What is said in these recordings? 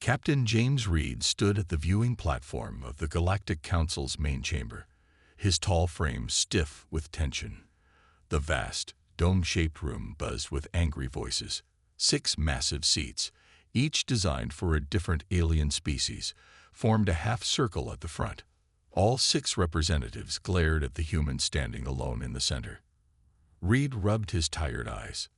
Captain James Reed stood at the viewing platform of the Galactic Council's main chamber, his tall frame stiff with tension. The vast, dome-shaped room buzzed with angry voices. 6 massive seats, each designed for a different alien species, formed a half-circle at the front. All 6 representatives glared at the human standing alone in the center. Reed rubbed his tired eyes.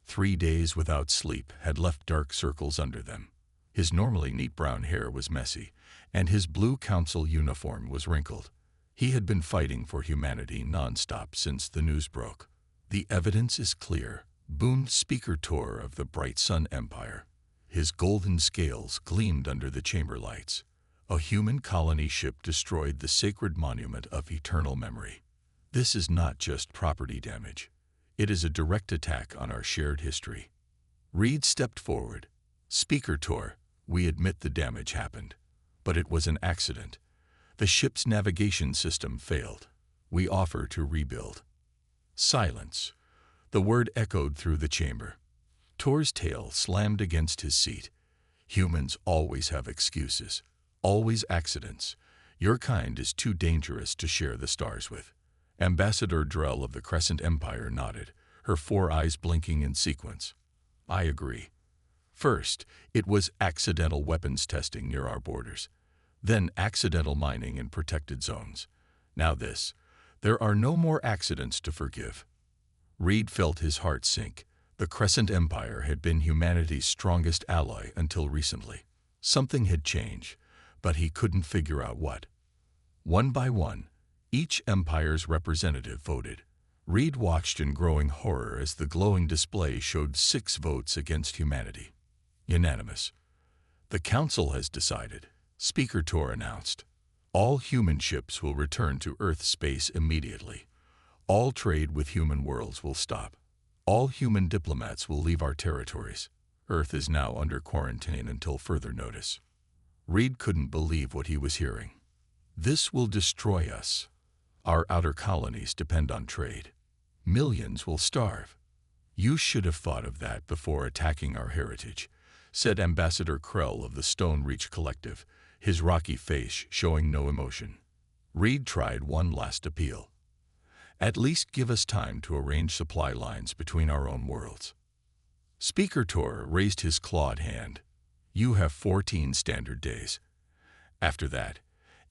3 days without sleep had left dark circles under them. His normally neat brown hair was messy, and his blue council uniform was wrinkled. He had been fighting for humanity nonstop since the news broke. "The evidence is clear," boomed Speaker Tor of the Bright Sun Empire. His golden scales gleamed under the chamber lights. A human colony ship destroyed the sacred monument of eternal memory. This is not just property damage. It is a direct attack on our shared history. Reed stepped forward. "Speaker Tor, we admit the damage happened, but it was an accident. The ship's navigation system failed. We offer to rebuild." Silence. The word echoed through the chamber. Tor's tail slammed against his seat. "Humans always have excuses. Always accidents. Your kind is too dangerous to share the stars with." Ambassador Drell of the Crescent Empire nodded, her 4 eyes blinking in sequence. "I agree. First, it was accidental weapons testing near our borders. Then accidental mining in protected zones. Now this. There are no more accidents to forgive." Reed felt his heart sink. The Crescent Empire had been humanity's strongest ally until recently. Something had changed, but he couldn't figure out what. One by one, each empire's representative voted. Reed watched in growing horror as the glowing display showed 6 votes against humanity. Unanimous. "The Council has decided," Speaker Tor announced. "All human ships will return to Earth space immediately. All trade with human worlds will stop. All human diplomats will leave our territories. Earth is now under quarantine until further notice." Reed couldn't believe what he was hearing. "This will destroy us. Our outer colonies depend on trade. Millions will starve." "You should have thought of that before attacking our heritage," said Ambassador Krell of the Stone Reach Collective, his rocky face showing no emotion. Reed tried one last appeal. "At least give us time to arrange supply lines between our own worlds." Speaker Tor raised his clawed hand. "You have 14 standard days. After that,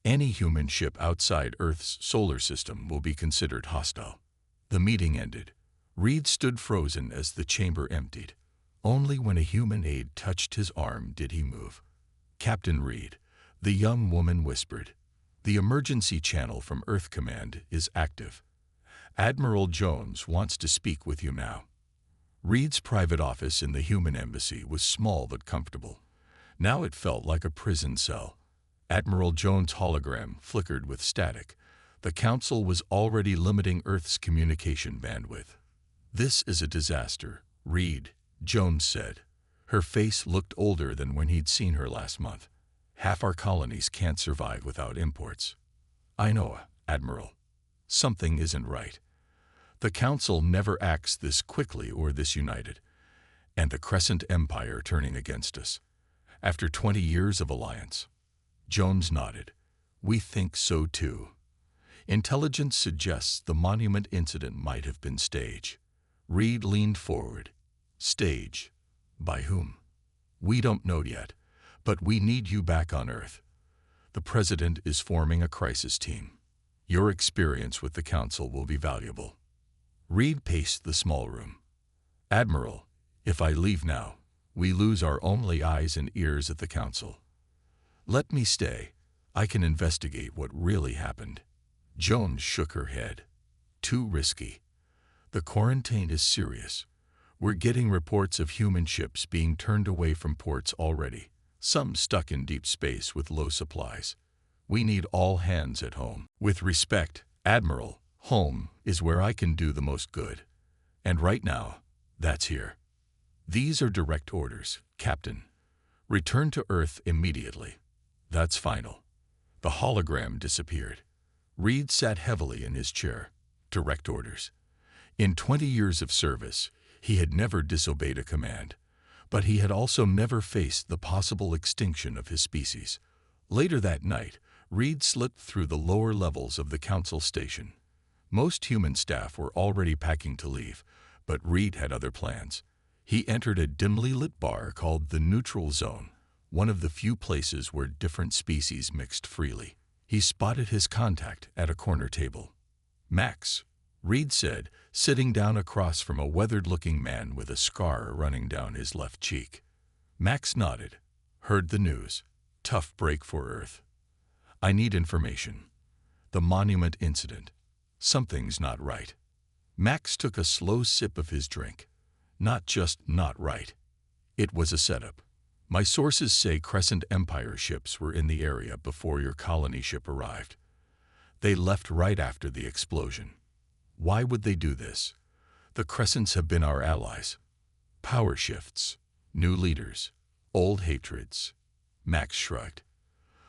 any human ship outside Earth's solar system will be considered hostile." The meeting ended. Reed stood frozen as the chamber emptied. Only when a human aide touched his arm did he move. "Captain Reed," the young woman whispered, "the emergency channel from Earth Command is active. Admiral Jones wants to speak with you now." Reed's private office in the human embassy was small but comfortable. Now it felt like a prison cell. Admiral Jones' hologram flickered with static. The Council was already limiting Earth's communication bandwidth. "This is a disaster, Reed," Jones said. Her face looked older than when he'd seen her last month. "Half our colonies can't survive without imports." "I know, Admiral. Something isn't right. The Council never acts this quickly or this united. And the Crescent Empire turning against us. After 20 years of alliance." Jones nodded. "We think so too. Intelligence suggests the monument incident might have been staged." Reed leaned forward. "Stage? By whom?" "We don't know yet, but we need you back on Earth. The President is forming a crisis team. Your experience with the Council will be valuable." Reed paced the small room. "Admiral, if I leave now, we lose our only eyes and ears at the Council. Let me stay. I can investigate what really happened." Jones shook her head. "Too risky. The quarantine is serious. We're getting reports of human ships being turned away from ports already, some stuck in deep space with low supplies. We need all hands at home. With respect, Admiral, home is where I can do the most good. And right now, that's here. These are direct orders, Captain. Return to Earth immediately. That's final." The hologram disappeared. Reed sat heavily in his chair. Direct orders. In 20 years of service, he had never disobeyed a command. But he had also never faced the possible extinction of his species. Later that night, Reed slipped through the lower levels of the council station. Most human staff were already packing to leave, but Reed had other plans. He entered a dimly lit bar called the Neutral Zone, one of the few places where different species mixed freely. He spotted his contact at a corner table. "Max," Reed said, sitting down across from a weathered-looking man with a scar running down his left cheek. Max nodded. "Heard the news. Tough break for Earth. I need information. The monument incident. Something's not right." Max took a slow sip of his drink. Not just not right. It was a setup. "My sources say Crescent Empire ships were in the area before your colony ship arrived. They left right after the explosion. Why would they do this? The Crescents have been our allies. Power shifts, new leaders, old hatreds." Max shrugged.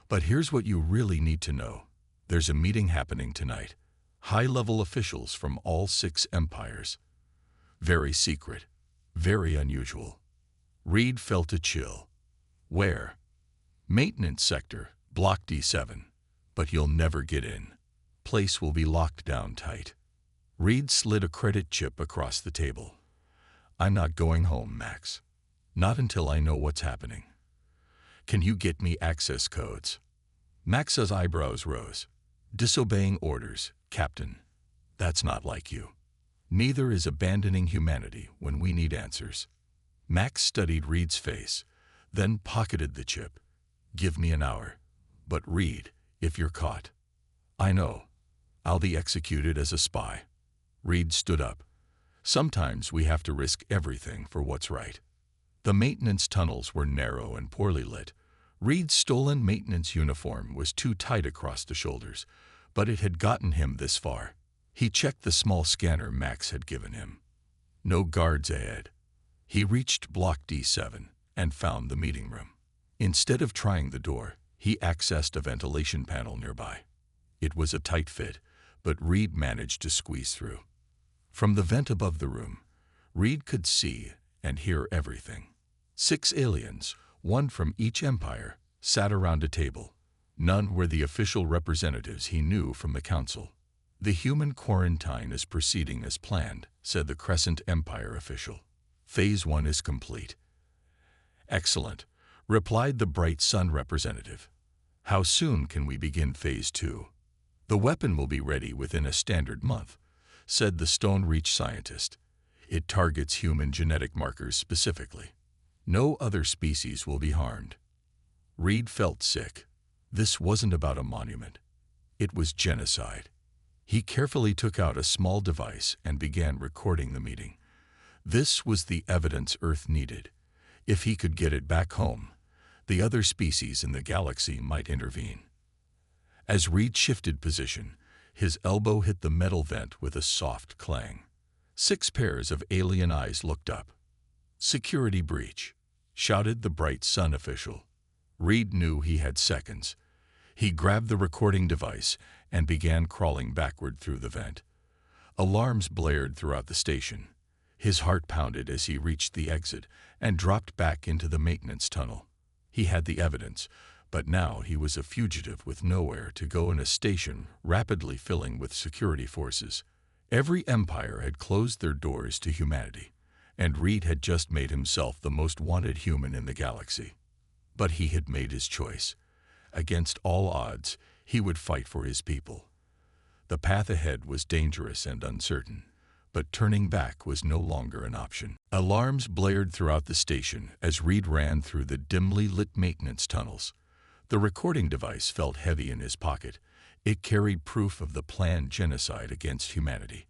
"But here's what you really need to know. There's a meeting happening tonight. High-level officials from all 6 empires. Very secret, very unusual." Reed felt a chill. "Where?" "Maintenance sector, Block D7. But you'll never get in. Place will be locked down tight." Reed slid a credit chip across the table. "I'm not going home, Max. Not until I know what's happening. Can you get me access codes?" Max's eyebrows rose. "Disobeying orders, Captain. That's not like you. Neither is abandoning humanity when we need answers." Max studied Reed's face, then pocketed the chip. "Give me an hour. But Reed, if you're caught." "I know. I'll be executed as a spy." Reed stood up. "Sometimes we have to risk everything for what's right." The maintenance tunnels were narrow and poorly lit. Reed's stolen maintenance uniform was too tight across the shoulders, but it had gotten him this far. He checked the small scanner Max had given him. No guards ahead. He reached Block D7 and found the meeting room. Instead of trying the door, he accessed a ventilation panel nearby. It was a tight fit, but Reed managed to squeeze through. From the vent above the room, Reed could see and hear everything. 6 aliens, one from each empire, sat around a table. None were the official representatives he knew from the council. "The human quarantine is proceeding as planned," said the Crescent Empire official. "Phase 1 is complete." "Excellent," replied the Bright Sun representative. "How soon can we begin Phase 2? "The weapon will be ready within a standard month," said the Stone Reach scientist. "It targets human genetic markers specifically. No other species will be harmed." Reed felt sick. This wasn't about a monument. It was genocide. He carefully took out a small device and began recording the meeting. This was the evidence Earth needed. If he could get it back home, the other species in the galaxy might intervene. As Reed shifted position, his elbow hit the metal vent with a soft clang. 6 pairs of alien eyes looked up. "Security breach," shouted the Bright Sun official. Reed knew he had seconds. He grabbed the recording device and began crawling backward through the vent. Alarms blared throughout the station. His heart pounded as he reached the exit and dropped back into the maintenance tunnel. He had the evidence, but now he was a fugitive with nowhere to go in a station rapidly filling with security forces. Every empire had closed their doors to humanity, and Reed had just made himself the most wanted human in the galaxy. But he had made his choice. Against all odds, he would fight for his people. The path ahead was dangerous and uncertain, but turning back was no longer an option. Alarms blared throughout the station as Reed ran through the dimly lit maintenance tunnels. The recording device felt heavy in his pocket. It carried proof of the planned genocide against humanity,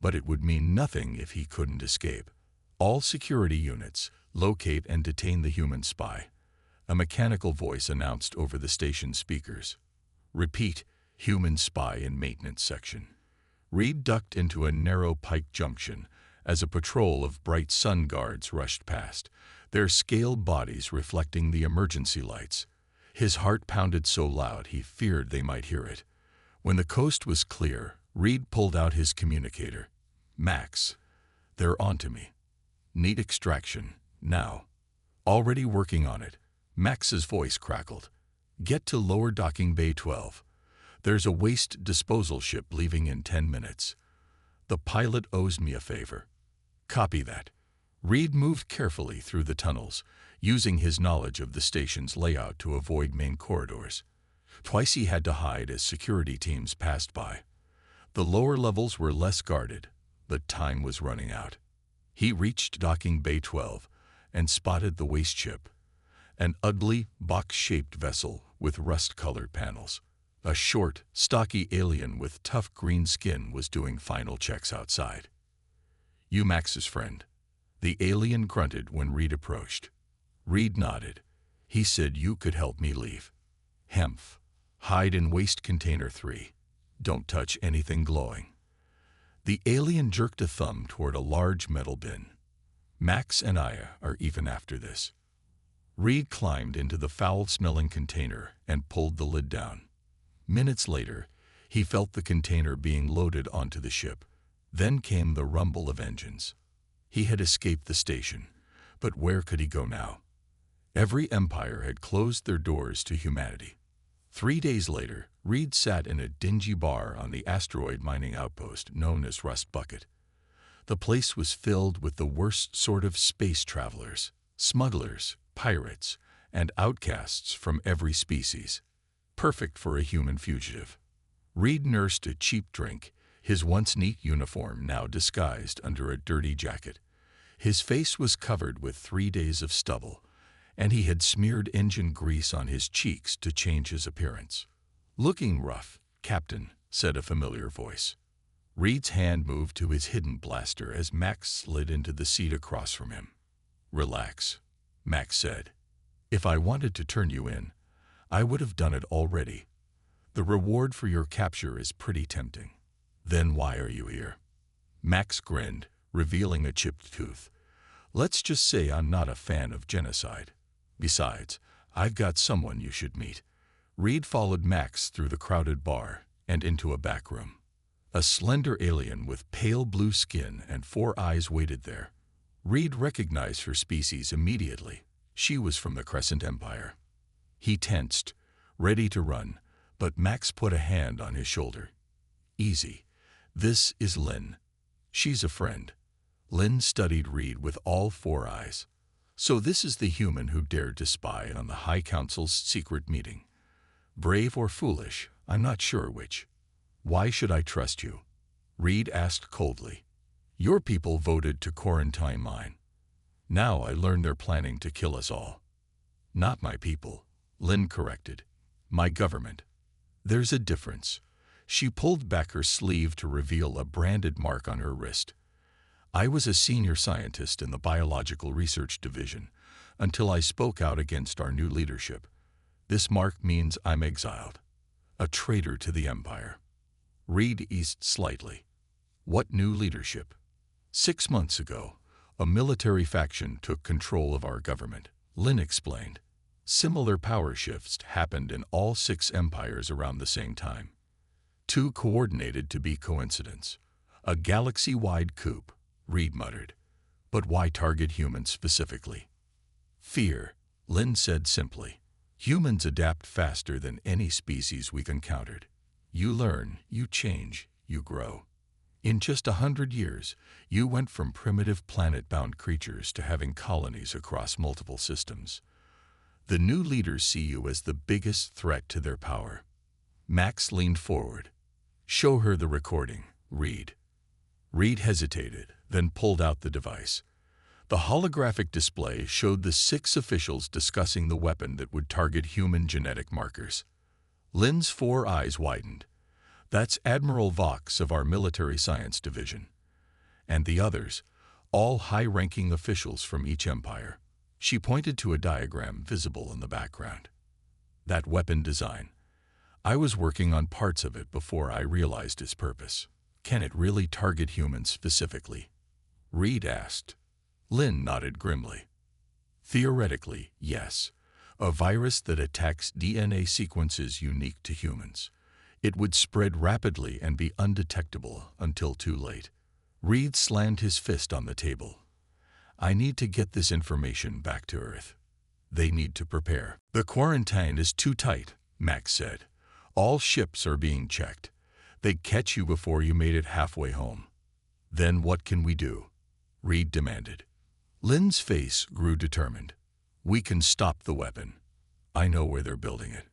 but it would mean nothing if he couldn't escape. "All security units, locate and detain the human spy," a mechanical voice announced over the station speakers. "Repeat, human spy in maintenance section." Reed ducked into a narrow pike junction as a patrol of Bright Sun guards rushed past, their scaled bodies reflecting the emergency lights. His heart pounded so loud he feared they might hear it. When the coast was clear, Reed pulled out his communicator. "Max, they're onto me. Need extraction, now." Already working on it. Max's voice crackled. Get to lower docking bay 12. There's a waste disposal ship leaving in 10 minutes. The pilot owes me a favor. Copy that. Reed moved carefully through the tunnels, using his knowledge of the station's layout to avoid main corridors. Twice he had to hide as security teams passed by. The lower levels were less guarded, but time was running out. He reached docking bay 12 and spotted the waste ship, an ugly, box-shaped vessel with rust-colored panels. A short, stocky alien with tough green skin was doing final checks outside. "You Max's friend." The alien grunted when Reed approached. Reed nodded. He said you could help me leave. Hemph. Hide in waste container 3. Don't touch anything glowing. The alien jerked a thumb toward a large metal bin. Max and I are even after this. Reed climbed into the foul-smelling container and pulled the lid down. Minutes later, he felt the container being loaded onto the ship. Then came the rumble of engines. He had escaped the station, but where could he go now? Every empire had closed their doors to humanity. 3 days later, Reed sat in a dingy bar on the asteroid mining outpost known as Rust Bucket. The place was filled with the worst sort of space travelers, smugglers, pirates, and outcasts from every species. Perfect for a human fugitive. Reed nursed a cheap drink, his once neat uniform now disguised under a dirty jacket. His face was covered with 3 days of stubble, and he had smeared engine grease on his cheeks to change his appearance. "Looking rough, Captain," said a familiar voice. Reed's hand moved to his hidden blaster as Max slid into the seat across from him. "Relax," Max said. "If I wanted to turn you in, I would have done it already. The reward for your capture is pretty tempting." "Then why are you here?" Max grinned, revealing a chipped tooth. "Let's just say I'm not a fan of genocide. Besides, I've got someone you should meet." Reed followed Max through the crowded bar and into a back room. A slender alien with pale blue skin and 4 eyes waited there. Reed recognized her species immediately. She was from the Crescent Empire. He tensed, ready to run, but Max put a hand on his shoulder. "Easy. This is Lynn. She's a friend." Lynn studied Reed with all 4 eyes. "So this is the human who dared to spy on the High Council's secret meeting. Brave or foolish, I'm not sure which." "Why should I trust you?" Reed asked coldly. "Your people voted to quarantine mine. Now I learn they're planning to kill us all." "Not my people," Lynn corrected. "My government." "There's a difference." She pulled back her sleeve to reveal a branded mark on her wrist. "I was a senior scientist in the Biological Research Division until I spoke out against our new leadership. This mark means I'm exiled. A traitor to the Empire." Reed eased slightly. "What new leadership?" 6 months ago, a military faction took control of our government," Lynn explained. "Similar power shifts happened in all 6 empires around the same time. Too coordinated to be coincidence. A galaxy-wide coup," Reed muttered. "But why target humans specifically?" "Fear," Lynn said simply. "Humans adapt faster than any species we've encountered. You learn, you change, you grow. In just 100 years, you went from primitive planet-bound creatures to having colonies across multiple systems. The new leaders see you as the biggest threat to their power." Max leaned forward. "Show her the recording, Reed." Reed hesitated, then pulled out the device. The holographic display showed the 6 officials discussing the weapon that would target human genetic markers. Lynn's 4 eyes widened. "That's Admiral Vox of our Military Science Division. And the others, all high-ranking officials from each empire." She pointed to a diagram visible in the background. "That weapon design. I was working on parts of it before I realized its purpose. Can it really target humans specifically?" Reed asked. Lynn nodded grimly. "Theoretically, yes. A virus that attacks DNA sequences unique to humans. It would spread rapidly and be undetectable until too late." Reed slammed his fist on the table. I need to get this information back to Earth. They need to prepare. The quarantine is too tight, Max said. All ships are being checked. They'd catch you before you made it halfway home. Then what can we do? Reed demanded. Lynn's face grew determined. We can stop the weapon. I know where they're building it.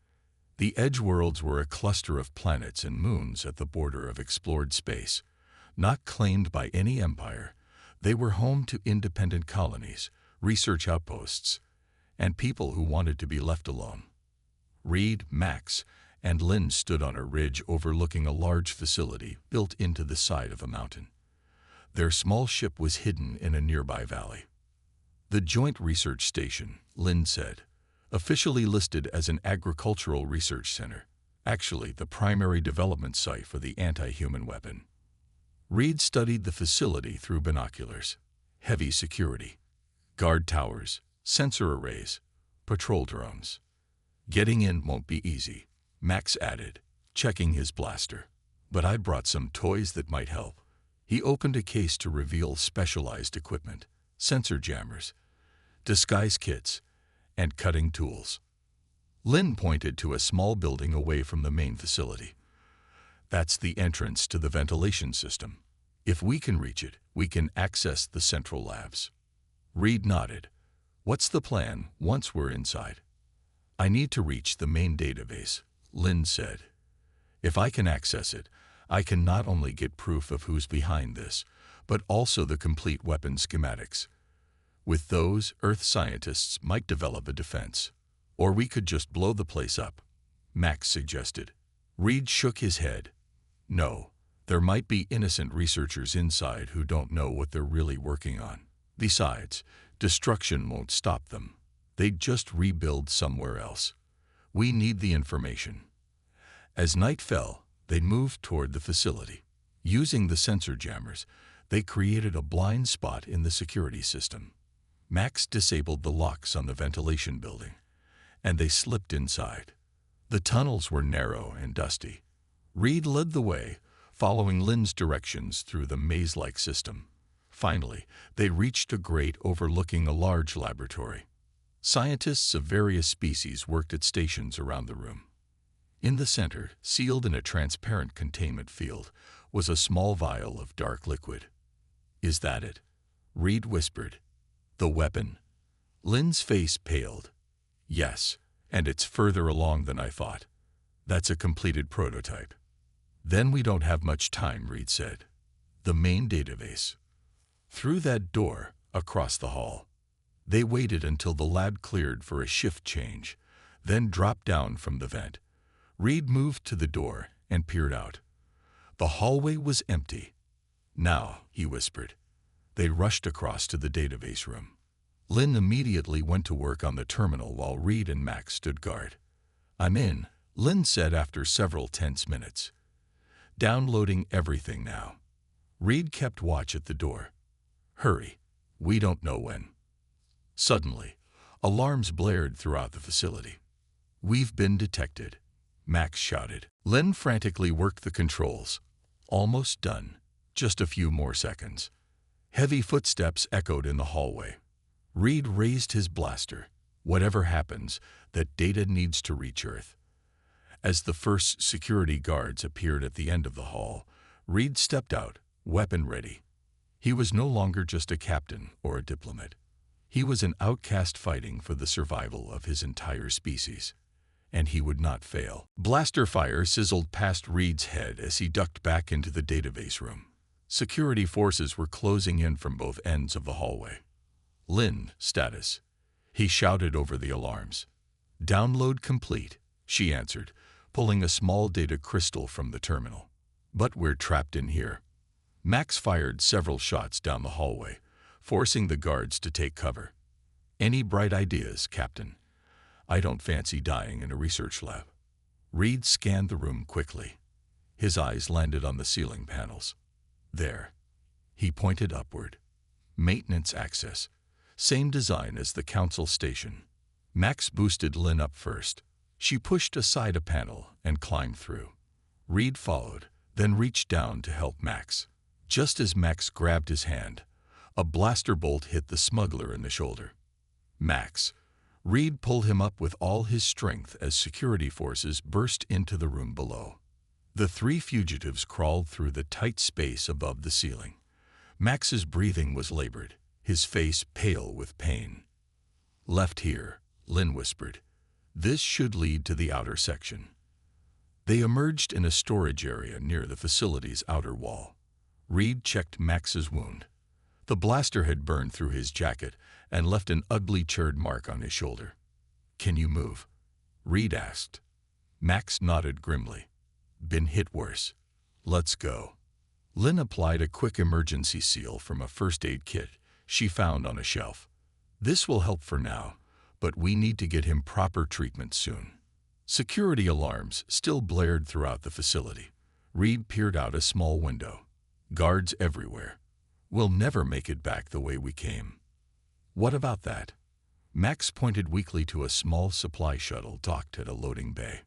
The edge worlds were a cluster of planets and moons at the border of explored space. Not claimed by any empire, they were home to independent colonies, research outposts, and people who wanted to be left alone. Reed, Max, and Lynn stood on a ridge overlooking a large facility built into the side of a mountain. Their small ship was hidden in a nearby valley. The Joint Research Station, Lynn said, officially listed as an agricultural research center, actually the primary development site for the anti-human weapon. Reed studied the facility through binoculars. Heavy security, guard towers, sensor arrays, patrol drones. Getting in won't be easy, Max added, checking his blaster. But I brought some toys that might help. He opened a case to reveal specialized equipment, sensor jammers, disguise kits, and cutting tools. Lynn pointed to a small building away from the main facility. That's the entrance to the ventilation system. If we can reach it, we can access the central labs. Reed nodded. What's the plan once we're inside? I need to reach the main database, Lynn said. If I can access it, I can not only get proof of who's behind this, but also the complete weapon schematics. With those, Earth scientists might develop a defense. Or we could just blow the place up, Max suggested. Reed shook his head. No, there might be innocent researchers inside who don't know what they're really working on. Besides, destruction won't stop them. They'd just rebuild somewhere else. We need the information. As night fell, they moved toward the facility. Using the sensor jammers, they created a blind spot in the security system. Max disabled the locks on the ventilation building, and they slipped inside. The tunnels were narrow and dusty. Reed led the way, following Lynn's directions through the maze-like system. Finally, they reached a grate overlooking a large laboratory. Scientists of various species worked at stations around the room. In the center, sealed in a transparent containment field, was a small vial of dark liquid. Is that it? Reed whispered. The weapon? Lynn's face paled. Yes, and it's further along than I thought. That's a completed prototype. Then we don't have much time, Reed said. The main database. Through that door, across the hall. They waited until the lab cleared for a shift change, then dropped down from the vent. Reed moved to the door and peered out. The hallway was empty. Now, he whispered. They rushed across to the database room. Lynn immediately went to work on the terminal while Reed and Max stood guard. I'm in, Lynn said after several tense minutes. Downloading everything now. Reed kept watch at the door. Hurry. We don't know when. Suddenly, alarms blared throughout the facility. We've been detected, Max shouted. Lynn frantically worked the controls. Almost done. Just a few more seconds. Heavy footsteps echoed in the hallway. Reed raised his blaster. Whatever happens, that data needs to reach Earth. As the first security guards appeared at the end of the hall, Reed stepped out, weapon ready. He was no longer just a captain or a diplomat. He was an outcast fighting for the survival of his entire species. And he would not fail. Blaster fire sizzled past Reed's head as he ducked back into the database room. Security forces were closing in from both ends of the hallway. Lynn, status. He shouted over the alarms. Download complete, she answered, pulling a small data crystal from the terminal. But we're trapped in here. Max fired several shots down the hallway, forcing the guards to take cover. Any bright ideas, Captain? I don't fancy dying in a research lab. Reed scanned the room quickly. His eyes landed on the ceiling panels. There. He pointed upward. Maintenance access. Same design as the council station. Max boosted Lynn up first. She pushed aside a panel and climbed through. Reed followed, then reached down to help Max. Just as Max grabbed his hand, A blaster bolt hit the smuggler in the shoulder. Max. Reed pulled him up with all his strength as security forces burst into the room below. The three fugitives crawled through the tight space above the ceiling. Max's breathing was labored, his face pale with pain. "Left here," Lynn whispered. "This should lead to the outer section." They emerged in a storage area near the facility's outer wall. Reed checked Max's wound. The blaster had burned through his jacket and left an ugly charred mark on his shoulder. "Can you move?" Reed asked. Max nodded grimly. "Been hit worse. Let's go." Lynn applied a quick emergency seal from a first aid kit she found on a shelf. "This will help for now, but we need to get him proper treatment soon." Security alarms still blared throughout the facility. Reed peered out a small window. Guards everywhere. "We'll never make it back the way we came." "What about that?" Max pointed weakly to a small supply shuttle docked at a loading bay.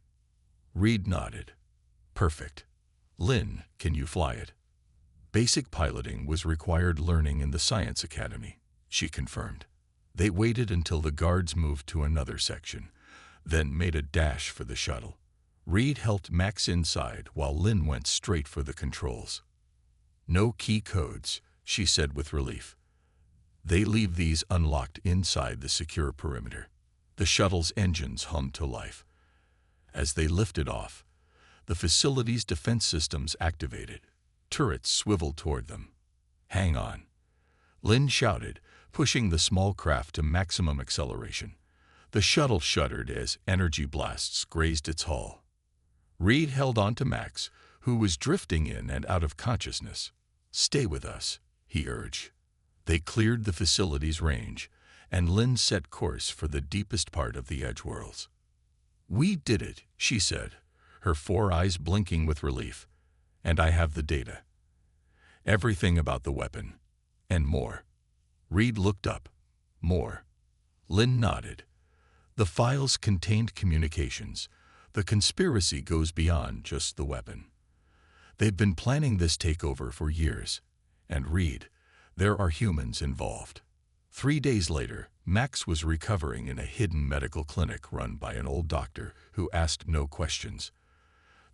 Reed nodded. "Perfect. Lynn, can you fly it?" Basic piloting was required learning in the Science Academy, she confirmed. They waited until the guards moved to another section, then made a dash for the shuttle. Reed helped Max inside while Lynn went straight for the controls. "No key codes," she said with relief. "They leave these unlocked inside the secure perimeter." The shuttle's engines hummed to life. As they lifted off, the facility's defense systems activated. Turrets swiveled toward them. "Hang on," Lynn shouted, pushing the small craft to maximum acceleration. The shuttle shuddered as energy blasts grazed its hull. Reed held on to Max, who was drifting in and out of consciousness. "Stay with us," he urged. They cleared the facility's range, and Lynn set course for the deepest part of the Edge Worlds. "We did it," she said, her 4 eyes blinking with relief. "And I have the data. Everything about the weapon. And more." Reed looked up. "More." Lynn nodded. "The files contained communications. The conspiracy goes beyond just the weapon. They've been planning this takeover for years. And Reed, there are humans involved." 3 days later, Max was recovering in a hidden medical clinic run by an old doctor who asked no questions.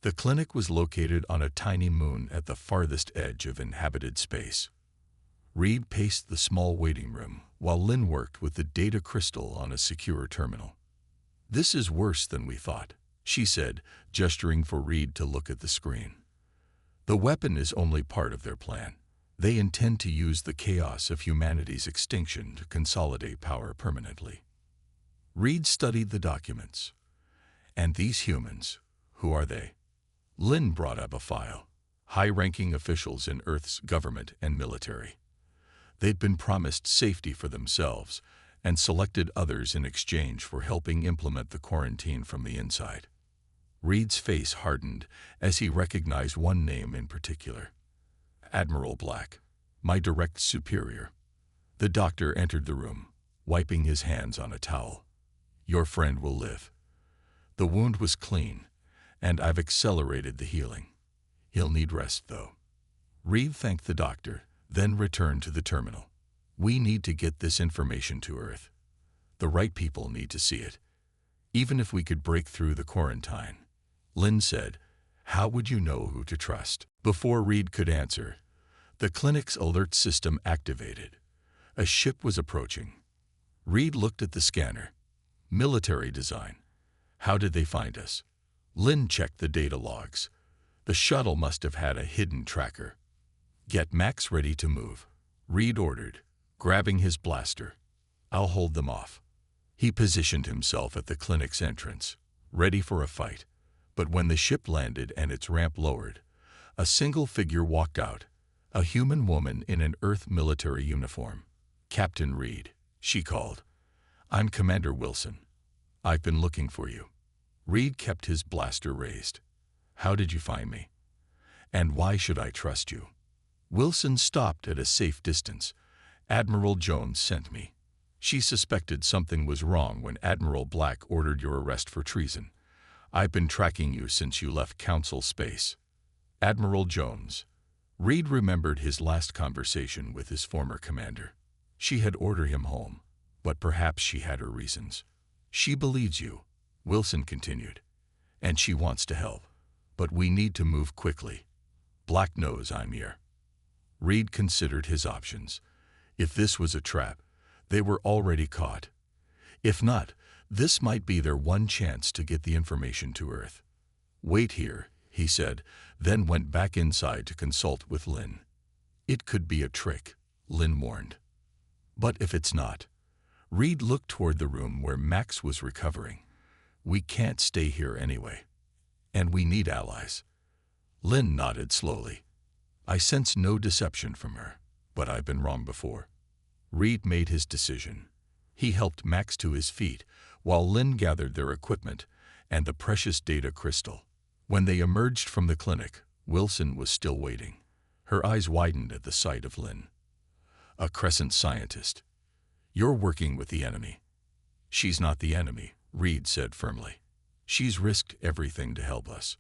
The clinic was located on a tiny moon at the farthest edge of inhabited space. Reed paced the small waiting room while Lynn worked with the data crystal on a secure terminal. "This is worse than we thought," she said, gesturing for Reed to look at the screen. "The weapon is only part of their plan. They intend to use the chaos of humanity's extinction to consolidate power permanently." Reed studied the documents. "And these humans, who are they?" Lynn brought up a file. High-ranking officials in Earth's government and military. They'd been promised safety for themselves and selected others in exchange for helping implement the quarantine from the inside. Reed's face hardened as he recognized one name in particular. "Admiral Black, my direct superior." The doctor entered the room, wiping his hands on a towel. "Your friend will live. The wound was clean, and I've accelerated the healing. He'll need rest, though." Reed thanked the doctor, then returned to the terminal. "We need to get this information to Earth. The right people need to see it. Even if we could break through the quarantine." Lynn said, "How would you know who to trust?" Before Reed could answer, the clinic's alert system activated. A ship was approaching. Reed looked at the scanner. Military design. How did they find us? Lynn checked the data logs. The shuttle must have had a hidden tracker. "Get Max ready to move," Reed ordered, grabbing his blaster. "I'll hold them off." He positioned himself at the clinic's entrance, ready for a fight. But when the ship landed and its ramp lowered, a single figure walked out, a human woman in an Earth military uniform. "Captain Reed," she called. "I'm Commander Wilson. I've been looking for you." Reed kept his blaster raised. "How did you find me? And why should I trust you?" Wilson stopped at a safe distance. "Admiral Jones sent me. She suspected something was wrong when Admiral Black ordered your arrest for treason. I've been tracking you since you left Council space." "Admiral Jones. Reed remembered his last conversation with his former commander. She had ordered him home, but perhaps she had her reasons. She believes you, Wilson continued, and she wants to help. But we need to move quickly. Black knows I'm here. Reed considered his options. If this was a trap, they were already caught. If not, this might be their one chance to get the information to Earth. Wait here, he said, then went back inside to consult with Lynn. It could be a trick, Lynn warned. But if it's not? Reed looked toward the room where Max was recovering. We can't stay here anyway. And we need allies. Lynn nodded slowly. I sense no deception from her, but I've been wrong before. Reed made his decision. He helped Max to his feet, while Lynn gathered their equipment and the precious data crystal. When they emerged from the clinic, Wilson was still waiting. Her eyes widened at the sight of Lynn. A Crescent scientist. You're working with the enemy. She's not the enemy, Reed said firmly. She's risked everything to help us.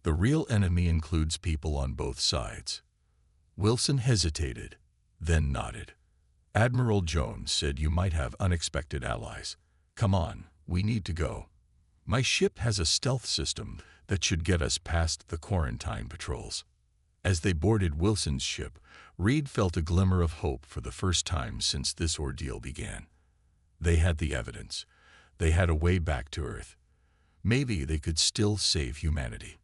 The real enemy includes people on both sides. Wilson hesitated, then nodded. Admiral Jones said you might have unexpected allies. Come on, we need to go. My ship has a stealth system that should get us past the quarantine patrols. As they boarded Wilson's ship, Reed felt a glimmer of hope for the first time since this ordeal began. They had the evidence. They had a way back to Earth. Maybe they could still save humanity.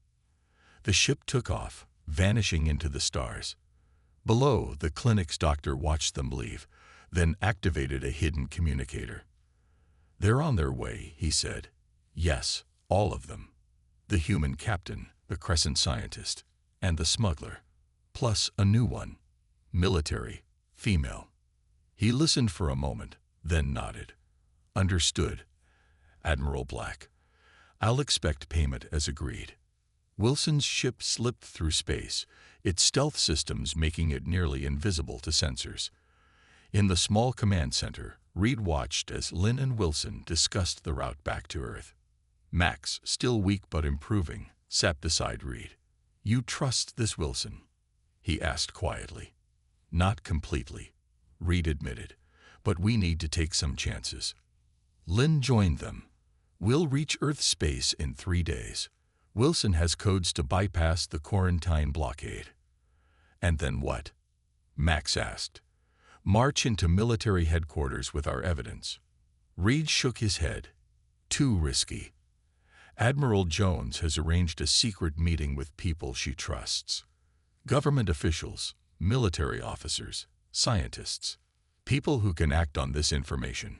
The ship took off, vanishing into the stars. Below, the clinic's doctor watched them leave, then activated a hidden communicator. They're on their way, he said. Yes, all of them. The human captain, the Crescent scientist, and the smuggler. Plus a new one. Military, female. He listened for a moment, then nodded. Understood. Admiral Black. I'll expect payment as agreed. Wilson's ship slipped through space, its stealth systems making it nearly invisible to sensors. In the small command center, Reed watched as Lynn and Wilson discussed the route back to Earth. Max, still weak but improving, sat beside Reed. You trust this Wilson? He asked quietly. Not completely, Reed admitted, but we need to take some chances. Lynn joined them. We'll reach Earth space in 3 days. Wilson has codes to bypass the quarantine blockade. And then what? Max asked. March into military headquarters with our evidence. Reed shook his head. Too risky. Admiral Jones has arranged a secret meeting with people she trusts. Government officials, military officers, scientists. People who can act on this information.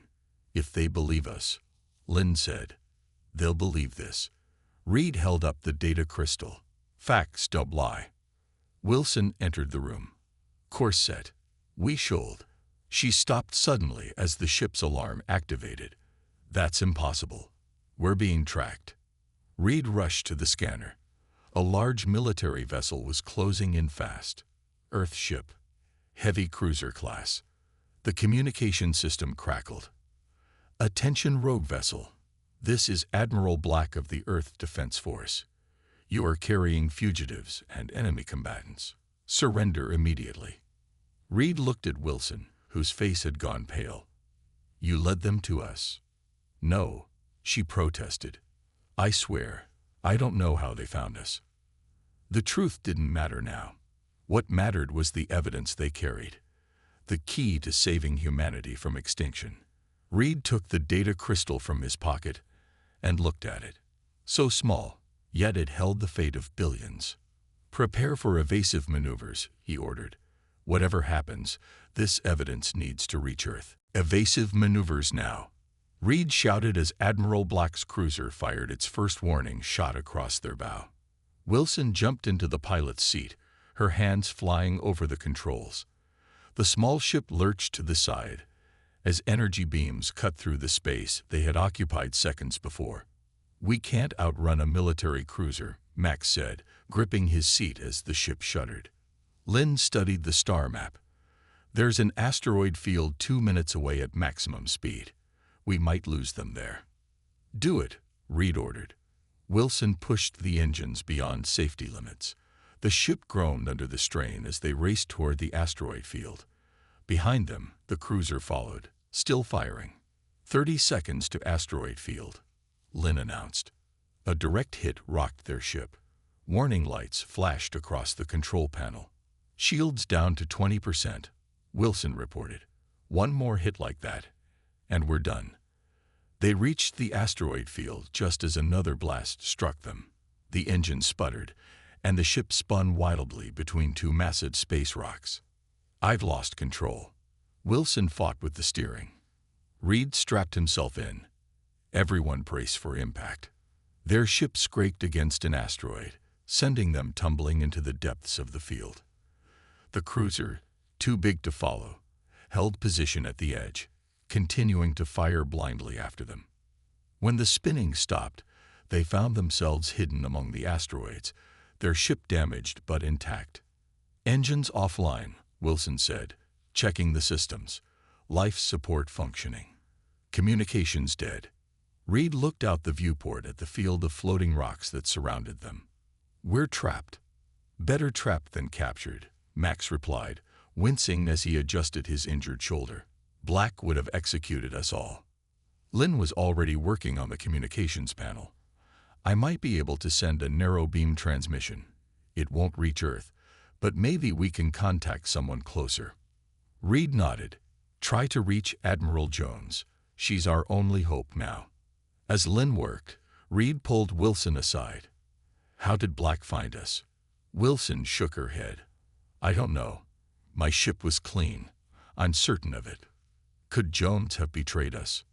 If they believe us, Lynn said. They'll believe this. Reed held up the data crystal. Facts don't lie. Wilson entered the room. Course set. We should. She stopped suddenly as the ship's alarm activated. That's impossible. We're being tracked. Reed rushed to the scanner. A large military vessel was closing in fast. Earth ship. Heavy cruiser class. The communication system crackled. Attention rogue vessel. This is Admiral Black of the Earth Defense Force. You are carrying fugitives and enemy combatants. Surrender immediately. Reed looked at Wilson, whose face had gone pale. You led them to us. No, she protested. I swear, I don't know how they found us. The truth didn't matter now. What mattered was the evidence they carried. The key to saving humanity from extinction. Reed took the data crystal from his pocket and looked at it. So small, yet it held the fate of billions. Prepare for evasive maneuvers, he ordered. Whatever happens, this evidence needs to reach Earth. Evasive maneuvers now. Reed shouted as Admiral Black's cruiser fired its first warning shot across their bow. Wilson jumped into the pilot's seat, her hands flying over the controls. The small ship lurched to the side as energy beams cut through the space they had occupied seconds before. We can't outrun a military cruiser, Max said, gripping his seat as the ship shuddered. Lynn studied the star map. There's an asteroid field 2 minutes away at maximum speed. We might lose them there. Do it, Reed ordered. Wilson pushed the engines beyond safety limits. The ship groaned under the strain as they raced toward the asteroid field. Behind them, the cruiser followed, still firing. 30 seconds to asteroid field, Lynn announced. A direct hit rocked their ship. Warning lights flashed across the control panel. Shields down to 20%, Wilson reported. One more hit like that, and we're done. They reached the asteroid field just as another blast struck them. The engine sputtered, and the ship spun wildly between two massive space rocks. I've lost control. Wilson fought with the steering. Reed strapped himself in. Everyone braced for impact. Their ship scraped against an asteroid, sending them tumbling into the depths of the field. The cruiser, too big to follow, held position at the edge, continuing to fire blindly after them. When the spinning stopped, they found themselves hidden among the asteroids, their ship damaged but intact. Engines offline, Wilson said, checking the systems. Life support functioning. Communications dead. Reed looked out the viewport at the field of floating rocks that surrounded them. We're trapped. Better trapped than captured, Max replied, wincing as he adjusted his injured shoulder. Black would have executed us all. Lynn was already working on the communications panel. I might be able to send a narrow beam transmission. It won't reach Earth, but maybe we can contact someone closer. Reed nodded. Try to reach Admiral Jones. She's our only hope now. As Lynn worked, Reed pulled Wilson aside. How did Black find us? Wilson shook her head. I don't know. My ship was clean. I'm certain of it. Could Jones have betrayed us?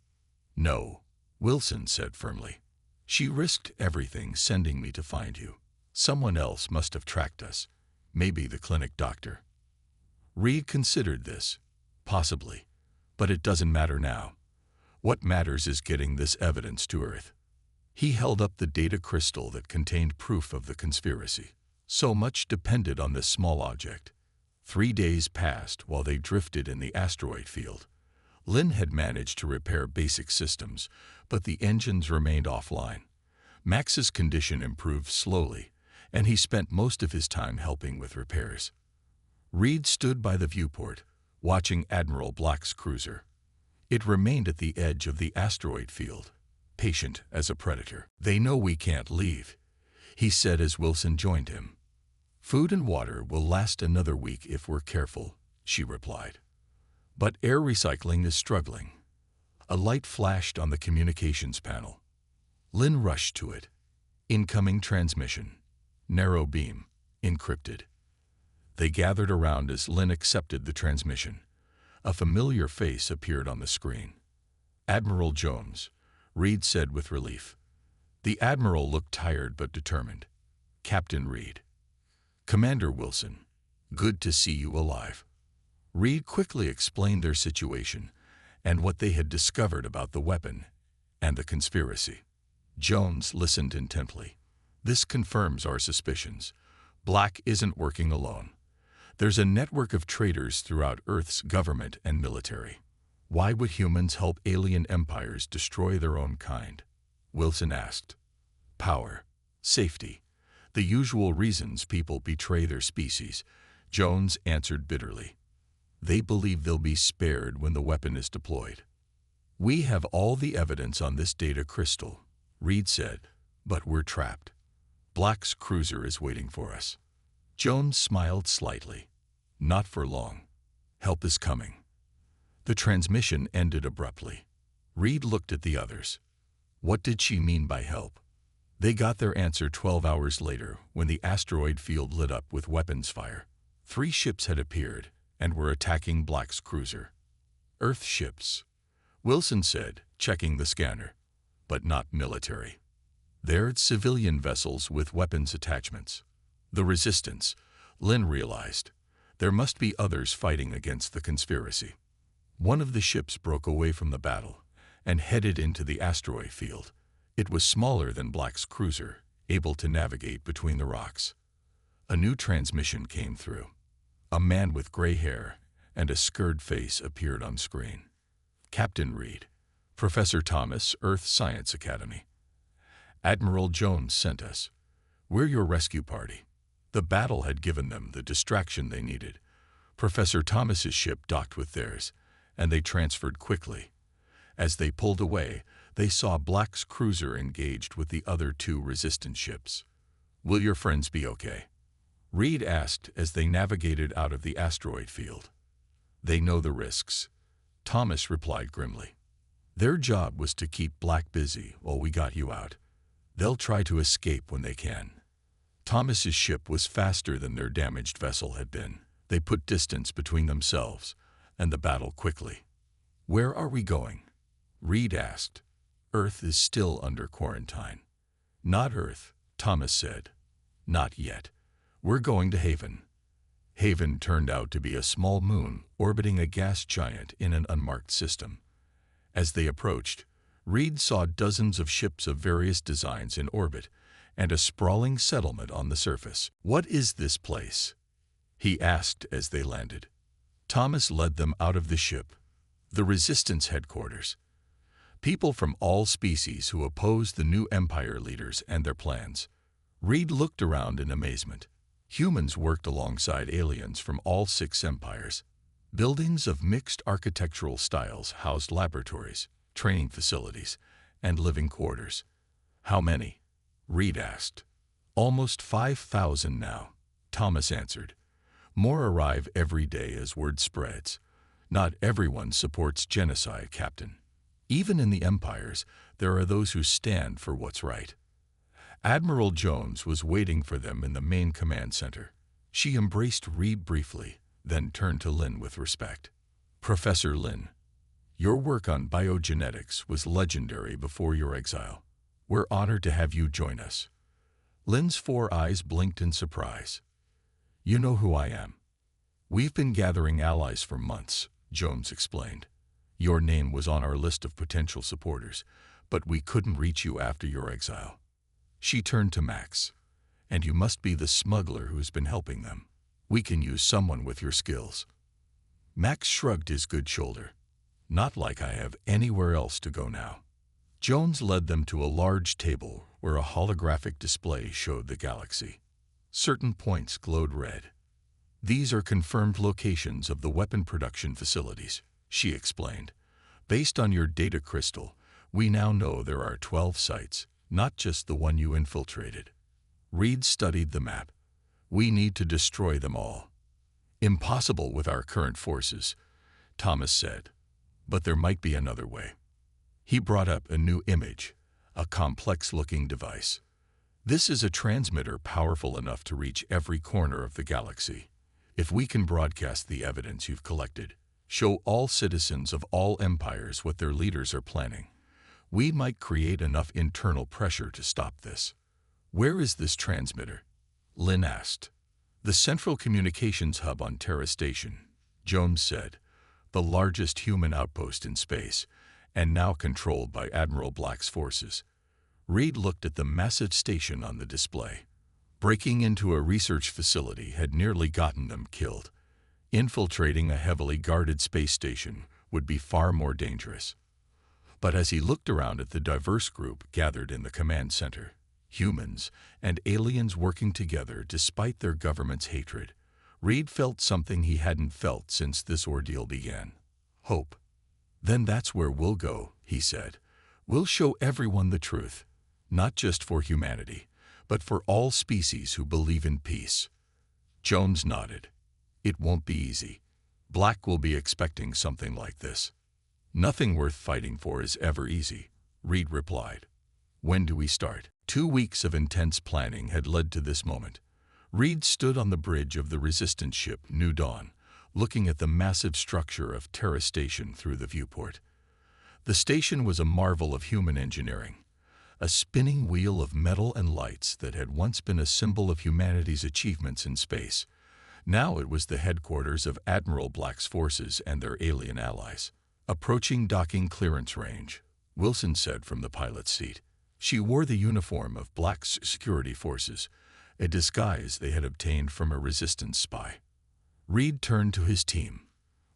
No, Wilson said firmly. She risked everything sending me to find you. Someone else must have tracked us. Maybe the clinic doctor. Reed considered this. Possibly. But it doesn't matter now. What matters is getting this evidence to Earth. He held up the data crystal that contained proof of the conspiracy. So much depended on this small object. 3 days passed while they drifted in the asteroid field. Lynn had managed to repair basic systems, but the engines remained offline. Max's condition improved slowly, and he spent most of his time helping with repairs. Reed stood by the viewport, watching Admiral Black's cruiser. It remained at the edge of the asteroid field, patient as a predator. They know we can't leave, he said as Wilson joined him. Food and water will last another week if we're careful, she replied. But air recycling is struggling. A light flashed on the communications panel. Lynn rushed to it. Incoming transmission. Narrow beam. Encrypted. They gathered around as Lynn accepted the transmission. A familiar face appeared on the screen. Admiral Jones, Reed said with relief. The Admiral looked tired but determined. Captain Reed. Commander Wilson, good to see you alive. Reed quickly explained their situation and what they had discovered about the weapon and the conspiracy. Jones listened intently. This confirms our suspicions. Black isn't working alone. There's a network of traitors throughout Earth's government and military. Why would humans help alien empires destroy their own kind? Wilson asked. Power, safety, the usual reasons people betray their species, Jones answered bitterly. They believe they'll be spared when the weapon is deployed. We have all the evidence on this data crystal, Reed said, but we're trapped. Black's cruiser is waiting for us. Jones smiled slightly. Not for long. Help is coming. The transmission ended abruptly. Reed looked at the others. What did she mean by help? They got their answer 12 hours later when the asteroid field lit up with weapons fire. 3 ships had appeared and were attacking Black's cruiser. Earth ships, Wilson said, checking the scanner, but not military. They're civilian vessels with weapons attachments. The resistance, Lynn realized. There must be others fighting against the conspiracy. One of the ships broke away from the battle and headed into the asteroid field. It was smaller than Black's cruiser, able to navigate between the rocks. A new transmission came through. A man with gray hair and a scared face appeared on screen. Captain Reed, Professor Thomas, Earth Science Academy. Admiral Jones sent us. We're your rescue party. The battle had given them the distraction they needed. Professor Thomas's ship docked with theirs, and they transferred quickly. As they pulled away, they saw Black's cruiser engaged with the other two resistance ships. "Will your friends be okay?" Reed asked as they navigated out of the asteroid field. "They know the risks," Thomas replied grimly. "Their job was to keep Black busy while we got you out. They'll try to escape when they can." Thomas's ship was faster than their damaged vessel had been. They put distance between themselves and the battle quickly. "Where are we going?" Reed asked. "Earth is still under quarantine." "Not Earth," Thomas said. "Not yet. We're going to Haven." Haven turned out to be a small moon orbiting a gas giant in an unmarked system. As they approached, Reed saw dozens of ships of various designs in orbit and a sprawling settlement on the surface. "What is this place?" he asked as they landed. Thomas led them out of the ship. "The Resistance headquarters. People from all species who oppose the new Empire leaders and their plans." Reed looked around in amazement. Humans worked alongside aliens from all 6 empires. Buildings of mixed architectural styles housed laboratories, training facilities, and living quarters. "How many?" Reed asked. "Almost 5,000 now," Thomas answered. "More arrive every day as word spreads. Not everyone supports genocide, Captain. Even in the empires, there are those who stand for what's right." Admiral Jones was waiting for them in the main command center. She embraced Reed briefly, then turned to Lin with respect. "Professor Lin, your work on biogenetics was legendary before your exile. We're honored to have you join us." Lin's 4 eyes blinked in surprise. "You know who I am." "We've been gathering allies for months," Jones explained. "Your name was on our list of potential supporters, but we couldn't reach you after your exile." She turned to Max. "And you must be the smuggler who's been helping them. We can use someone with your skills." Max shrugged his good shoulder. "Not like I have anywhere else to go now." Jones led them to a large table where a holographic display showed the galaxy. Certain points glowed red. "These are confirmed locations of the weapon production facilities," she explained. "Based on your data crystal, we now know there are 12 sites, not just the one you infiltrated." Reed studied the map. "We need to destroy them all." "Impossible with our current forces," Thomas said. "But there might be another way." He brought up a new image, a complex-looking device. "This is a transmitter powerful enough to reach every corner of the galaxy. If we can broadcast the evidence you've collected, show all citizens of all empires what their leaders are planning, we might create enough internal pressure to stop this." "Where is this transmitter?" Lin asked. "The Central Communications Hub on Terra Station," Jones said, "the largest human outpost in space, and now controlled by Admiral Black's forces." Reed looked at the massive station on the display. Breaking into a research facility had nearly gotten them killed. Infiltrating a heavily guarded space station would be far more dangerous. But as he looked around at the diverse group gathered in the command center, humans and aliens working together despite their government's hatred, Reed felt something he hadn't felt since this ordeal began: hope. "Then that's where we'll go," he said. "We'll show everyone the truth, not just for humanity, but for all species who believe in peace." Jones nodded. "It won't be easy. Black will be expecting something like this." "Nothing worth fighting for is ever easy," Reed replied. "When do we start?" 2 weeks of intense planning had led to this moment. Reed stood on the bridge of the resistance ship New Dawn, looking at the massive structure of Terra Station through the viewport. The station was a marvel of human engineering, a spinning wheel of metal and lights that had once been a symbol of humanity's achievements in space. Now it was the headquarters of Admiral Black's forces and their alien allies. "Approaching docking clearance range," Wilson said from the pilot's seat. She wore the uniform of Black's security forces, a disguise they had obtained from a resistance spy. Reed turned to his team.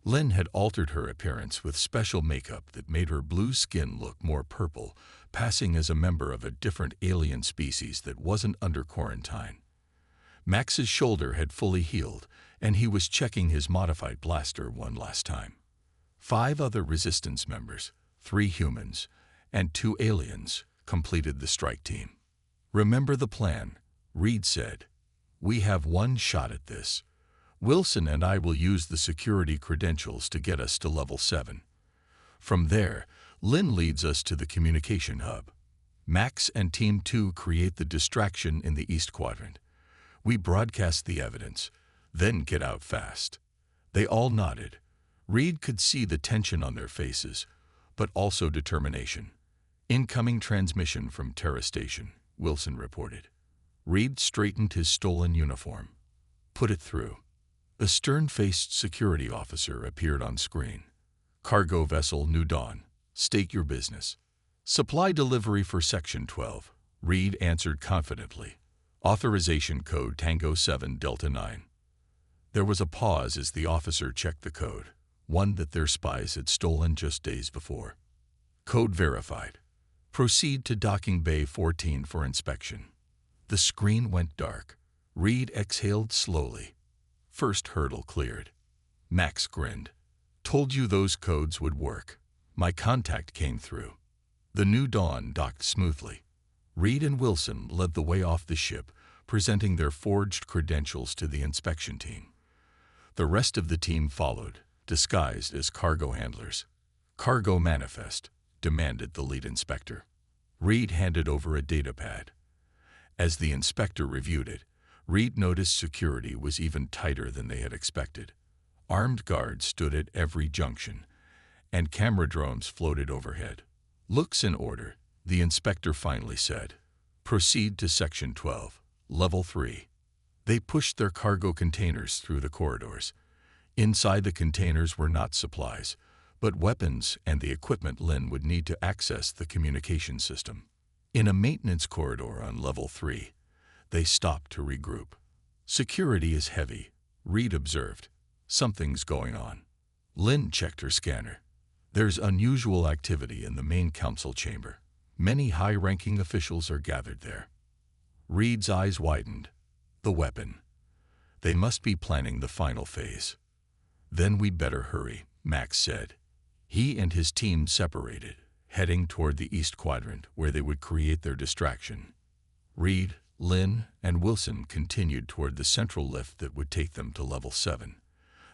Lin had altered her appearance with special makeup that made her blue skin look more purple, passing as a member of a different alien species that wasn't under quarantine. Max's shoulder had fully healed, and he was checking his modified blaster one last time. 5 other resistance members, 3 humans, and 2 aliens, completed the strike team. "Remember the plan," Reed said. "We have one shot at this. Wilson and I will use the security credentials to get us to level 7. From there, Lynn leads us to the communication hub. Max and Team 2 create the distraction in the East Quadrant. We broadcast the evidence, then get out fast." They all nodded. Reed could see the tension on their faces, but also determination. "Incoming transmission from Terra Station," Wilson reported. Reed straightened his stolen uniform. "Put it through." A stern-faced security officer appeared on screen. "Cargo vessel New Dawn. State your business." "Supply delivery for Section 12, Reed answered confidently. "Authorization code Tango 7 Delta 9. There was a pause as the officer checked the code, one that their spies had stolen just days before. "Code verified. Proceed to Docking Bay 14 for inspection." The screen went dark. Reed exhaled slowly. First hurdle cleared. Max grinned. "Told you those codes would work. My contact came through." The New Dawn docked smoothly. Reed and Wilson led the way off the ship, presenting their forged credentials to the inspection team. The rest of the team followed, disguised as cargo handlers. "Cargo manifest," demanded the lead inspector. Reed handed over a datapad. As the inspector reviewed it, Reed noticed security was even tighter than they had expected. Armed guards stood at every junction, and camera drones floated overhead. "Looks in order," the inspector finally said. "Proceed to Section 12, Level 3. They pushed their cargo containers through the corridors. Inside the containers were not supplies, but weapons and the equipment Lynn would need to access the communication system. In a maintenance corridor on Level 3, they stopped to regroup. "Security is heavy," Reed observed. "Something's going on." Lynn checked her scanner. "There's unusual activity in the main council chamber. Many high-ranking officials are gathered there." Reed's eyes widened. "The weapon. They must be planning the final phase." "Then we'd better hurry," Max said. He and his team separated, heading toward the East Quadrant where they would create their distraction. Reed, Lynn, and Wilson continued toward the central lift that would take them to Level 7.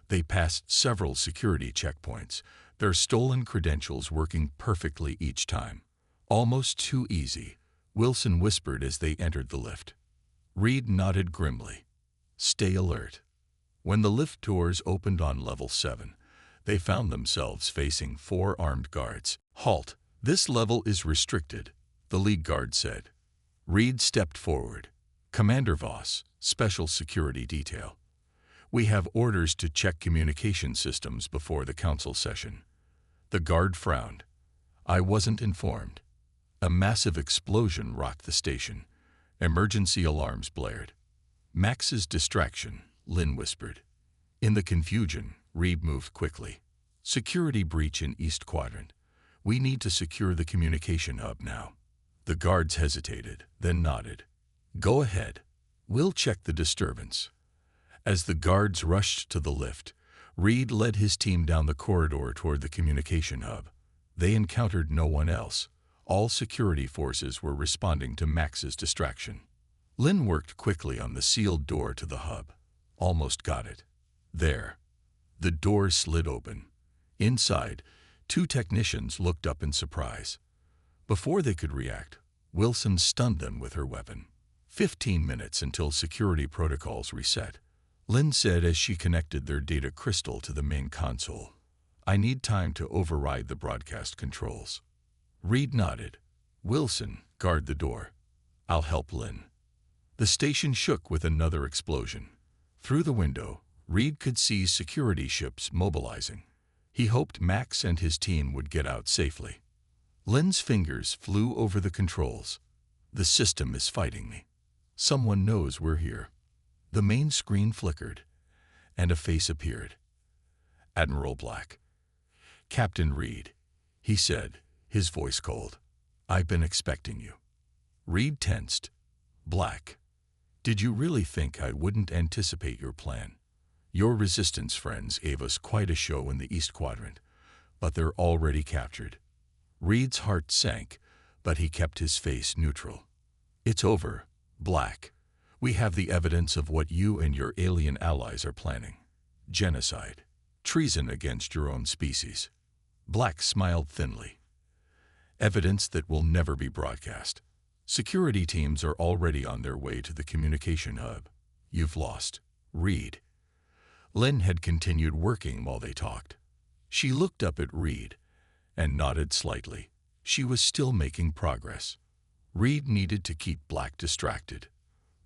They passed several security checkpoints, their stolen credentials working perfectly each time. "Almost too easy," Wilson whispered as they entered the lift. Reed nodded grimly. "Stay alert." When the lift doors opened on Level 7, they found themselves facing 4 armed guards. "Halt! This level is restricted," the lead guard said. Reed stepped forward. "Commander Voss, Special Security Detail. We have orders to check communication systems before the council session." The guard frowned. "I wasn't informed." A massive explosion rocked the station. Emergency alarms blared. "Max's distraction," Lynn whispered. In the confusion, Reed moved quickly. "Security breach in East Quadrant. We need to secure the communication hub now." The guards hesitated, then nodded. "Go ahead. We'll check the disturbance." As the guards rushed to the lift, Reed led his team down the corridor toward the communication hub. They encountered no one else. All security forces were responding to Max's distraction. Lynn worked quickly on the sealed door to the hub. Almost got it. There. The door slid open. Inside, 2 technicians looked up in surprise. Before they could react, Wilson stunned them with her weapon. 15 minutes until security protocols reset, Lynn said as she connected their data crystal to the main console. "I need time to override the broadcast controls." Reed nodded. "Wilson, guard the door. I'll help Lynn." The station shook with another explosion. Through the window, Reed could see security ships mobilizing. He hoped Max and his team would get out safely. Lynn's fingers flew over the controls. "The system is fighting me. Someone knows we're here." The main screen flickered, and a face appeared. Admiral Black. "Captain Reed," he said, his voice cold. "I've been expecting you." Reed tensed. "Black, Did you really think I wouldn't anticipate your plan? Your resistance friends gave us quite a show in the East Quadrant, but they're already captured. Reed's heart sank, but he kept his face neutral. It's over, Black. We have the evidence of what you and your alien allies are planning. Genocide. Treason against your own species. Black smiled thinly. Evidence that will never be broadcast. Security teams are already on their way to the communication hub. You've lost, Reed. Lynn had continued working while they talked. She looked up at Reed and nodded slightly. She was still making progress. Reed needed to keep Black distracted.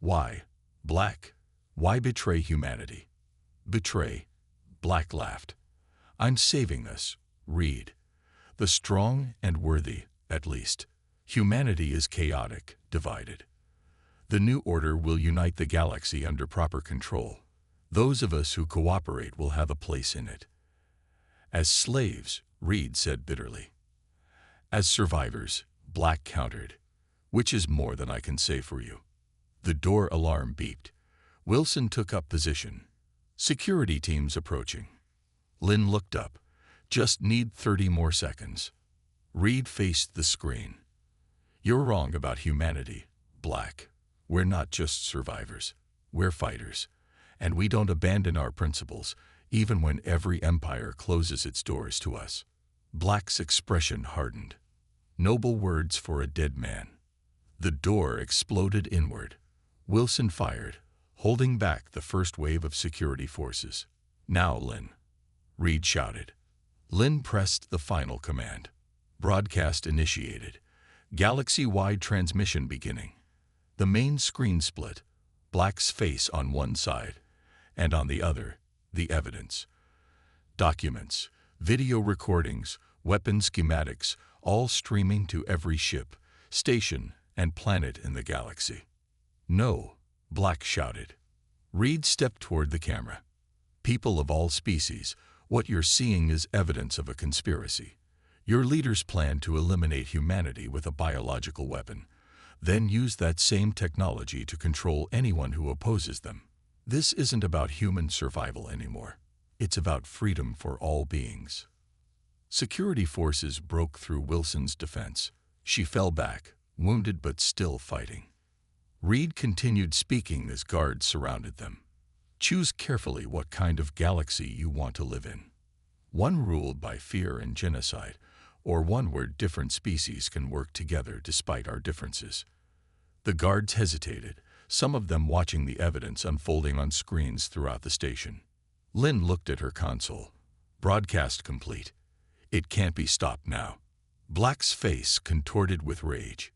Why, Black? Why betray humanity? Betray? Black laughed. I'm saving us, Reed. The strong and worthy, at least. Humanity is chaotic, divided. The new order will unite the galaxy under proper control. Those of us who cooperate will have a place in it. As slaves, Reed said bitterly. As survivors, Black countered. Which is more than I can say for you. The door alarm beeped. Wilson took up position. Security teams approaching. Lynn looked up. Just need 30 more seconds. Reed faced the screen. You're wrong about humanity, Black. We're not just survivors. We're fighters. And we don't abandon our principles, even when every empire closes its doors to us. Black's expression hardened. Noble words for a dead man. The door exploded inward. Wilson fired, holding back the first wave of security forces. Now, Lynn. Reed shouted. Lynn pressed the final command. Broadcast initiated. Galaxy-wide transmission beginning. The main screen split, Black's face on one side, and on the other, the evidence. Documents, video recordings, weapon schematics, all streaming to every ship, station, and planet in the galaxy. No, Black shouted. Reed stepped toward the camera. People of all species, what you're seeing is evidence of a conspiracy. Your leaders plan to eliminate humanity with a biological weapon, then use that same technology to control anyone who opposes them. This isn't about human survival anymore. It's about freedom for all beings. Security forces broke through Wilson's defense. She fell back, wounded but still fighting. Reed continued speaking as guards surrounded them. Choose carefully what kind of galaxy you want to live in. One ruled by fear and genocide, or one where different species can work together despite our differences. The guards hesitated, some of them watching the evidence unfolding on screens throughout the station. Lynn looked at her console. Broadcast complete. It can't be stopped now. Black's face contorted with rage.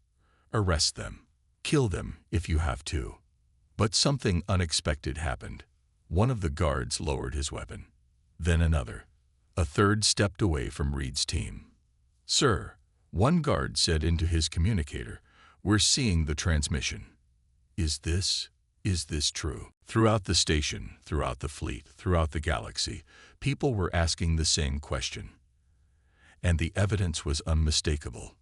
Arrest them. Kill them if you have to. But something unexpected happened. One of the guards lowered his weapon. Then another. A third stepped away from Reed's team. Sir, one guard said into his communicator, we're seeing the transmission. Is this true? Throughout the station, throughout the fleet, throughout the galaxy, people were asking the same question. And the evidence was unmistakable.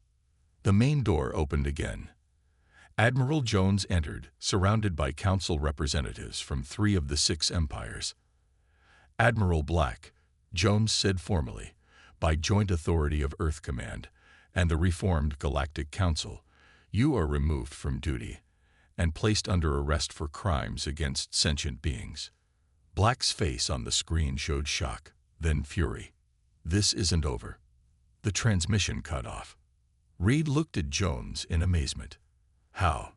The main door opened again. Admiral Jones entered, surrounded by council representatives from 3 of the 6 empires. Admiral Black, Jones said formally, by joint authority of Earth Command and the reformed Galactic Council, you are removed from duty and placed under arrest for crimes against sentient beings. Black's face on the screen showed shock, then fury. This isn't over. The transmission cut off. Reed looked at Jones in amazement. How?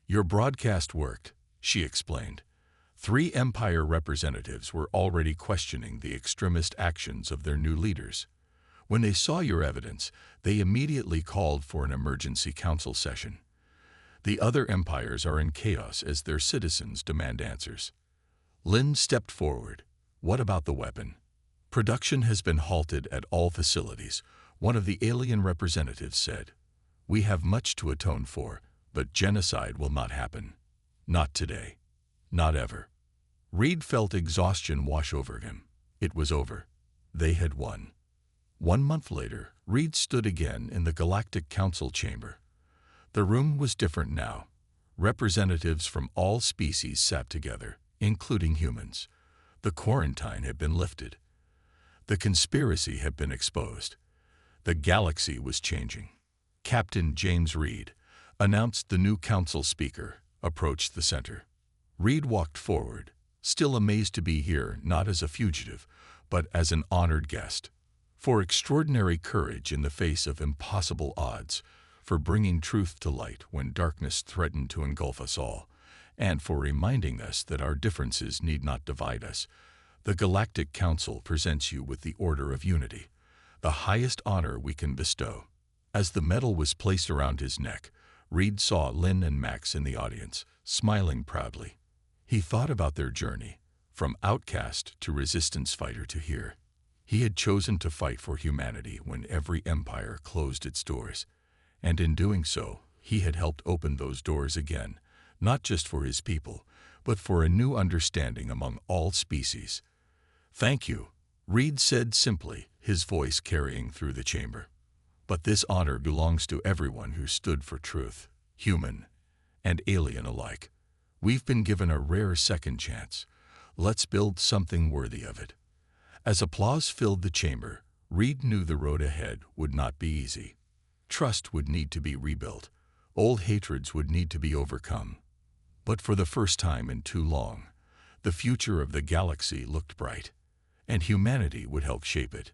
Your broadcast worked, she explained. 3 Empire representatives were already questioning the extremist actions of their new leaders. When they saw your evidence, they immediately called for an emergency council session. The other empires are in chaos as their citizens demand answers. Lynn stepped forward. What about the weapon? Production has been halted at all facilities, one of the alien representatives said. We have much to atone for, but genocide will not happen. Not today. Not ever. Reed felt exhaustion wash over him. It was over. They had won. 1 month later, Reed stood again in the Galactic Council chamber. The room was different now. Representatives from all species sat together, including humans. The quarantine had been lifted. The conspiracy had been exposed. The galaxy was changing. Captain James Reed announced the new council speaker, approached the center. Reed walked forward, still amazed to be here not as a fugitive, but as an honored guest. For extraordinary courage in the face of impossible odds, for bringing truth to light when darkness threatened to engulf us all, and for reminding us that our differences need not divide us, the Galactic Council presents you with the Order of Unity, the highest honor we can bestow. As the medal was placed around his neck, Reed saw Lynn and Max in the audience, smiling proudly. He thought about their journey, from outcast to resistance fighter to here. He had chosen to fight for humanity when every empire closed its doors, and in doing so, he had helped open those doors again, not just for his people, but for a new understanding among all species. "Thank you," Reed said simply, his voice carrying through the chamber. "But this honor belongs to everyone who stood for truth, human and alien alike. We've been given a rare second chance. Let's build something worthy of it." As applause filled the chamber, Reed knew the road ahead would not be easy. Trust would need to be rebuilt. Old hatreds would need to be overcome. But for the first time in too long, the future of the galaxy looked bright, and humanity would help shape it.